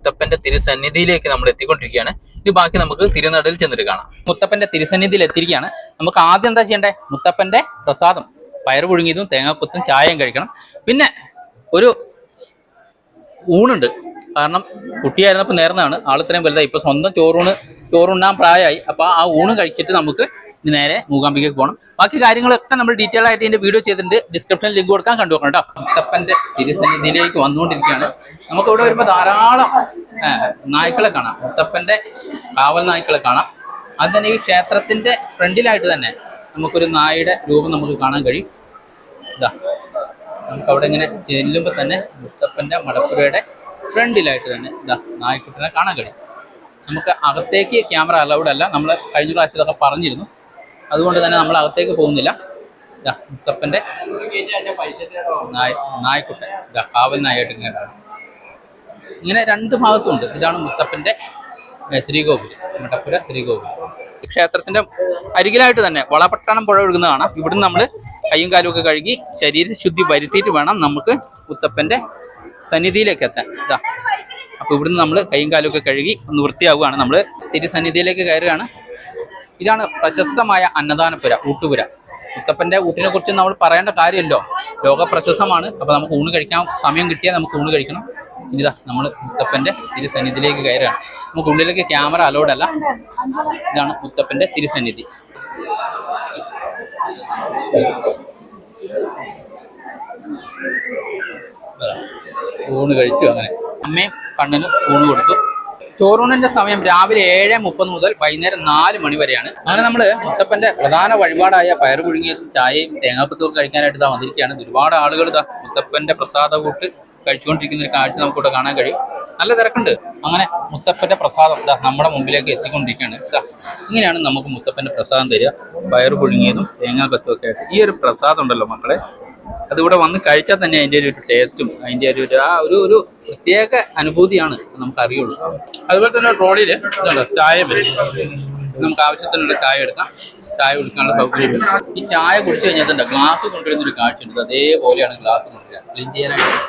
മുത്തപ്പന്റെ തിരുസന്നിധിയിലേക്ക് നമ്മൾ എത്തിക്കൊണ്ടിരിക്കുകയാണ്. ഇനി ബാക്കി നമുക്ക് തിരുനടയിൽ ചെന്നിട്ട് കാണാം. മുത്തപ്പന്റെ തിരുസന്നിധിയിൽ എത്തിയിരിക്കുകയാണ്. നമുക്ക് ആദ്യം എന്താ ചെയ്യണ്ടേ? മുത്തപ്പന്റെ പ്രസാദം പയർ പുഴുങ്ങിയതും തേങ്ങാക്കൊത്തും ചായയും കഴിക്കണം. പിന്നെ ഒരു ഊണുണ്ട്. കാരണം കുട്ടിയായിരുന്നപ്പോൾ നേർന്നതാണ്, ആളിത്രയും വലുതായി. ഇപ്പൊ സ്വന്തം ചോറുണ്ണാൻ പ്രായമായി. അപ്പൊ ആ ഊണ് കഴിച്ചിട്ട് നമുക്ക് നേരെ മൂകാംബികയ്ക്ക് പോകണം. ബാക്കി കാര്യങ്ങളൊക്കെ നമ്മൾ ഡീറ്റെയിൽ ആയിട്ട് ഇതിന്റെ വീഡിയോ ചെയ്തിട്ടുണ്ട്. ഡിസ്ക്രിപ്ഷനിൽ ലിങ്ക് കൊടുക്കാൻ കണ്ടു നോക്കണം കേട്ടോ. മുത്തപ്പന്റെ തിരുസന്നിധിയിലേക്ക് വന്നുകൊണ്ടിരിക്കുകയാണ്. നമുക്ക് ഇവിടെ വരുമ്പോൾ ധാരാളം നായ്ക്കളെ കാണാം. മുത്തപ്പന്റെ കാവൽ നായ്ക്കളെ കാണാം. അത് തന്നെ ഈ ക്ഷേത്രത്തിന്റെ ഫ്രണ്ടിലായിട്ട് തന്നെ നമുക്കൊരു നായയുടെ രൂപം നമുക്ക് കാണാൻ കഴിയും. ഇതാ നമുക്ക് അവിടെ ഇങ്ങനെ ചെല്ലുമ്പോൾ തന്നെ മുത്തപ്പന്റെ മടപ്പുരയുടെ ഫ്രണ്ടിലായിട്ട് തന്നെ ഇതാ നായ്ക്കുട്ടിനെ കാണാൻ കഴിയും. നമുക്ക് അകത്തേക്ക് ക്യാമറ അലൗഡ് അല്ല. നമ്മൾ കഴിഞ്ഞ പ്രാവശ്യം ഇതൊക്കെ പറഞ്ഞിരുന്നു. അതുകൊണ്ട് തന്നെ നമ്മൾ അകത്തേക്ക് പോകുന്നില്ല. ഇതാ മുത്തപ്പന്റെ നായ്ക്കുട്ടൻ ഇതാ കാവൽ നായായിട്ട് ഇങ്ങനെ കാണാം. ഇങ്ങനെ രണ്ട് ഭാഗത്തുണ്ട്. ഇതാണ് മുത്തപ്പന്റെ ശ്രീകോവിൽ, മടപ്പുര ശ്രീകോവിൽ. ക്ഷേത്രത്തിന്റെ അരികിലായിട്ട് തന്നെ വളപട്ടണം പുഴ ഒഴുകുന്ന കാണാം. ഇവിടുന്ന് നമ്മൾ കയ്യും കാലും ഒക്കെ കഴുകി ശരീരശുദ്ധി വരുത്തിയിട്ട് വേണം നമുക്ക് മുത്തപ്പന്റെ സന്നിധിയിലേക്ക് എത്താൻ. ഇതാ അപ്പോൾ ഇവിടുന്ന് നമ്മൾ കയ്യും കാലും ഒക്കെ കഴുകി ഒന്ന് വൃത്തിയാവുകയാണ്. നമ്മൾ തിരുസന്നിധിയിലേക്ക് കയറുകയാണ്. ഇതാണ് പ്രശസ്തമായ അന്നദാനപുര, ഊട്ടുപുര. മുത്തപ്പന്റെ ഊട്ടിനെ കുറിച്ച് നമ്മൾ പറയേണ്ട കാര്യമല്ലോ, ലോക പ്രശസ്തമാണ്. അപ്പോൾ നമുക്ക് ഊണ് കഴിക്കാൻ സമയം കിട്ടിയാൽ നമുക്ക് ഊണ് കഴിക്കണം. ഇതാ നമ്മൾ മുത്തപ്പന്റെ തിരുസന്നിധിയിലേക്ക് കയറുകയാണ്. നമുക്ക് ഉള്ളിലേക്ക് ക്യാമറ അലൗഡ് അല്ല. ഇതാണ് മുത്തപ്പന്റെ തിരുസന്നിധി. ഊണ് കഴിച്ചു. അങ്ങനെ അമ്മയും കണ്ണന് ഊണ് കൊടുത്തു. ചോറൂണിന്റെ സമയം രാവിലെ 7:30 മുതൽ വൈകുന്നേരം 4 മണി വരെയാണ്. അങ്ങനെ നമ്മൾ മുത്തപ്പന്റെ പ്രധാന വഴിപാടായ പയർ പുഴുങ്ങിയതും ചായയും തേങ്ങാക്കൊത്തും കഴിക്കാനായിട്ട് ഇതാ വന്നിരിക്കുകയാണ്. ഒരുപാട് ആളുകൾ ഇതാ മുത്തപ്പന്റെ പ്രസാദ കൂട്ട് കഴിച്ചുകൊണ്ടിരിക്കുന്ന ഒരു കാഴ്ച നമുക്കിവിടെ കാണാൻ കഴിയും. നല്ല തിരക്കുണ്ട്. അങ്ങനെ മുത്തപ്പന്റെ പ്രസാദം ഇതാ നമ്മുടെ മുമ്പിലേക്ക് എത്തിക്കൊണ്ടിരിക്കുകയാണ്. ഇതാ ഇങ്ങനെയാണ് നമുക്ക് മുത്തപ്പന്റെ പ്രസാദം തരിക. പയർ പുഴുങ്ങിയതും തേങ്ങാക്കൊത്തും ഒക്കെ ആയിട്ട്. ഈ ഒരു പ്രസാദം ഉണ്ടല്ലോ മക്കളെ, അതിവിടെ വന്ന് കഴിച്ചാൽ തന്നെ അതിൻ്റെ ഒരു ടേസ്റ്റും അതിൻ്റെ ഒരു പ്രത്യേക അനുഭൂതിയാണ് നമുക്കറിയുള്ളൂ. അതുപോലെ തന്നെ ട്രോളിയിൽ ഇതുണ്ടോ ചായ വരും. നമുക്ക് ആവശ്യത്തിനുള്ള ചായ എടുക്കാം. ചായ കുടിക്കാനുള്ള സൗകര്യം. ഈ ചായ കുടിച്ചു കഴിഞ്ഞാൽ ഗ്ലാസ് കൊണ്ടുവരുന്നൊരു കാഴ്ചയുണ്ട്. അതേപോലെയാണ് ഗ്ലാസ് കൊണ്ടുവരിക ക്ലീൻ ചെയ്യാനായിട്ട്.